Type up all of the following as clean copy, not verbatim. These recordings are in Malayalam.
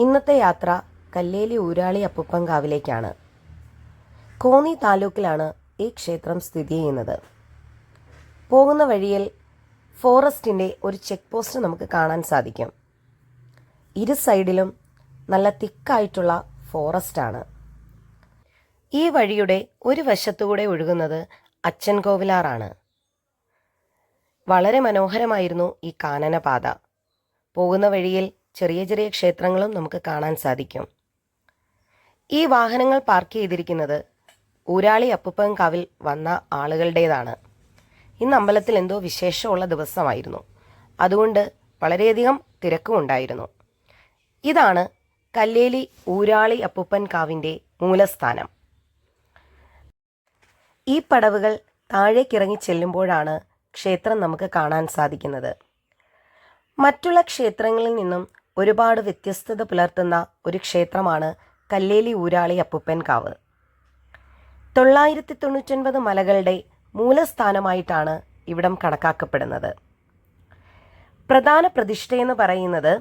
ഇന്നത്തെ യാത്ര കല്ലേലി ഊരാളി അപ്പുപ്പൻകാവിലേക്കാണ്. കോന്നി താലൂക്കിലാണ് ഈ ക്ഷേത്രം സ്ഥിതി ചെയ്യുന്നത്. പോകുന്ന വഴിയിൽ ഫോറസ്റ്റിൻ്റെ ഒരു ചെക്ക് പോസ്റ്റ് നമുക്ക് കാണാൻ സാധിക്കും. ഇരു സൈഡിലും നല്ല തിക്കായിട്ടുള്ള ഫോറസ്റ്റാണ്. ഈ വഴിയുടെ ഒരു വശത്തുകൂടെ ഒഴുകുന്നത് അച്ഛൻ കോവിലാറാണ്. വളരെ മനോഹരമായിരുന്നു ഈ കാനനപാത. പോകുന്ന വഴിയിൽ ചെറിയ ചെറിയ ക്ഷേത്രങ്ങളും നമുക്ക് കാണാൻ സാധിക്കും. ഈ വാഹനങ്ങൾ പാർക്ക് ചെയ്തിരിക്കുന്നത് ഊരാളി അപ്പുപ്പൻകാവിൽ വന്ന ആളുകളുടേതാണ്. ഇന്ന് അമ്പലത്തിൽ എന്തോ വിശേഷമുള്ള ദിവസമായിരുന്നു. അതുകൊണ്ട് വളരെയധികം തിരക്കുമുണ്ടായിരുന്നു. ഇതാണ് കല്ലേലി ഊരാളി അപ്പുപ്പൻകാവിൻ്റെ മൂലസ്ഥാനം. ഈ പടവുകൾ താഴേക്കിറങ്ങി ചെല്ലുമ്പോഴാണ് ക്ഷേത്രം നമുക്ക് കാണാൻ സാധിക്കുന്നത്. മറ്റുള്ള ക്ഷേത്രങ്ങളിൽ നിന്നും ഒരുപാട് വ്യത്യസ്തത പുലർത്തുന്ന ഒരു ക്ഷേത്രമാണ് കല്ലേലി ഊരാളി അപ്പുപ്പൻകാവ്. 999 മലകളുടെ മൂലസ്ഥാനമായിട്ടാണ് ഇവിടം കണക്കാക്കപ്പെടുന്നത്. പ്രധാന പ്രതിഷ്ഠയെന്ന് പറയുന്നത്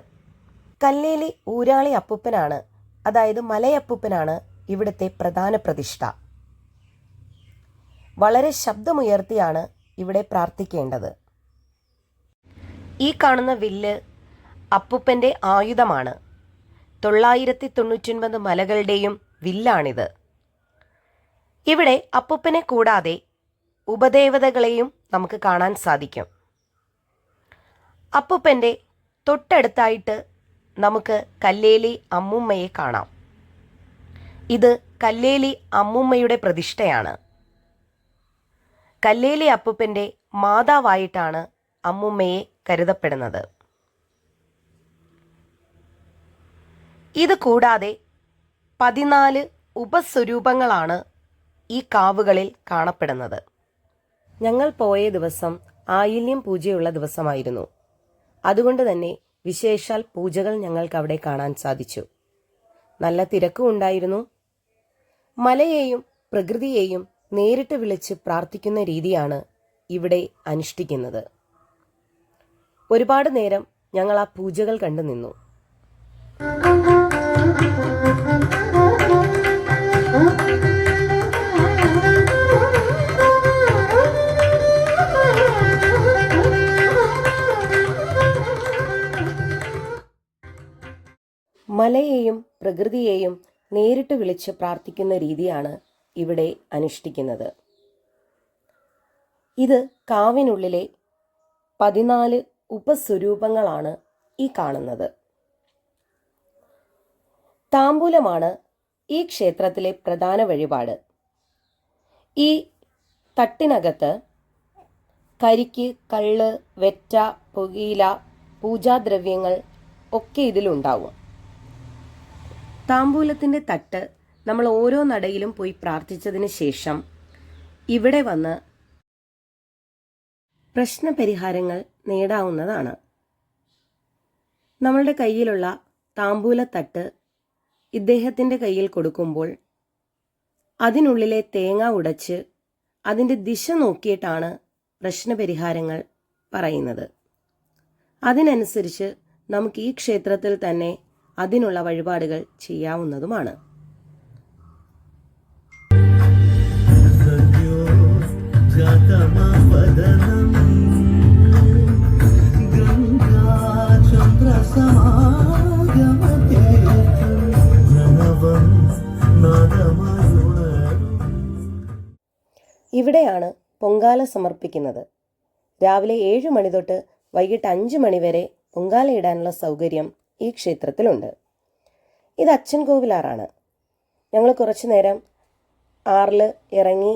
കല്ലേലി ഊരാളി അപ്പുപ്പനാണ്, അതായത് മലയപ്പൂപ്പനാണ് ഇവിടുത്തെ പ്രധാന പ്രതിഷ്ഠ. വളരെ ശബ്ദമുയർത്തിയാണ് ഇവിടെ പ്രാർത്ഥിക്കേണ്ടത്. ഈ കാണുന്ന വില്ല് അപ്പുപ്പൻ്റെ ആയുധമാണ്. 999 മലകളുടെയും വില്ലാണിത്. ഇവിടെ അപ്പുപ്പനെ കൂടാതെ ഉപദേവതകളെയും നമുക്ക് കാണാൻ സാധിക്കും. അപ്പുപ്പൻ്റെ തൊട്ടടുത്തായിട്ട് നമുക്ക് കല്ലേലി അമ്മുമ്മയെ കാണാം. ഇത് കല്ലേലി അമ്മുമ്മയുടെ പ്രതിഷ്ഠയാണ്. കല്ലേലി അപ്പുപ്പൻ്റെ മാതാവായിട്ടാണ് അമ്മുമ്മയെ കരുതപ്പെടുന്നത്. ഇത് കൂടാതെ 14 ഉപസ്വരൂപങ്ങളാണ് ഈ കാവുകളിൽ കാണപ്പെടുന്നത്. ഞങ്ങൾ പോയ ദിവസം ആയില്യം പൂജയുള്ള ദിവസമായിരുന്നു. അതുകൊണ്ട് തന്നെ വിശേഷാൽ പൂജകൾ ഞങ്ങൾക്ക് അവിടെ കാണാൻ സാധിച്ചു. നല്ല തിരക്കും ഉണ്ടായിരുന്നു. മലയെയും പ്രകൃതിയെയും നേരിട്ട് വിളിച്ച് പ്രാർത്ഥിക്കുന്ന രീതിയാണ് ഇവിടെ അനുഷ്ഠിക്കുന്നത്. ഒരുപാട് നേരം ഞങ്ങൾ ആ പൂജകൾ കണ്ടു നിന്നു. മലയെയും പ്രകൃതിയെയും നേരിട്ട് വിളിച്ച് പ്രാർത്ഥിക്കുന്ന രീതിയാണ് ഇവിടെ അനുഷ്ഠിക്കുന്നത്. ഇത് കാവിനുള്ളിലെ 14 ഉപസ്വരൂപങ്ങളാണ് ഈ കാണുന്നത്. താമ്പൂലമാണ് ഈ ക്ഷേത്രത്തിലെ പ്രധാന വഴിപാട്. ഈ തട്ടിനകത്ത് കരിക്ക്, കള്ള്, വെറ്റ, പുകയില, പൂജാദ്രവ്യങ്ങൾ ഒക്കെ ഇതിലുണ്ടാവും. താമ്പൂലത്തിൻ്റെ തട്ട് നമ്മൾ ഓരോ നടയിലും പോയി പ്രാർത്ഥിച്ചതിന് ശേഷം ഇവിടെ വന്ന് പ്രശ്നപരിഹാരങ്ങൾ നേടാവുന്നതാണ്. നമ്മളുടെ കയ്യിലുള്ള താമ്പൂലത്തട്ട് ഇദ്ദേഹത്തിൻ്റെ കയ്യിൽ കൊടുക്കുമ്പോൾ അതിനുള്ളിലെ തേങ്ങ ഉടച്ച് അതിൻ്റെ ദിശ നോക്കിയിട്ടാണ് പ്രശ്നപരിഹാരങ്ങൾ പറയുന്നത്. അതിനനുസരിച്ച് നമുക്ക് ഈ ക്ഷേത്രത്തിൽ തന്നെ അതിനുള്ള വഴിപാടുകൾ ചെയ്യാവുന്നതുമാണ്. ഇവിടെയാണ് പൊങ്കാല സമർപ്പിക്കുന്നത്. രാവിലെ 7 മണി തൊട്ട് വൈകിട്ട് 5 മണി വരെ പൊങ്കാലയിടാനുള്ള സൗകര്യം ഈ ക്ഷേത്രത്തിലുണ്ട്. ഇത് അച്ഛൻ കോവിലാറാണ്. ഞങ്ങൾ കുറച്ചു നേരം ആറിൽ ഇറങ്ങി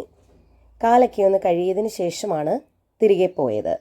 കാലൊക്കെ ഒന്ന് കഴിയതിന് ശേഷമാണ് തിരികെ പോയത്.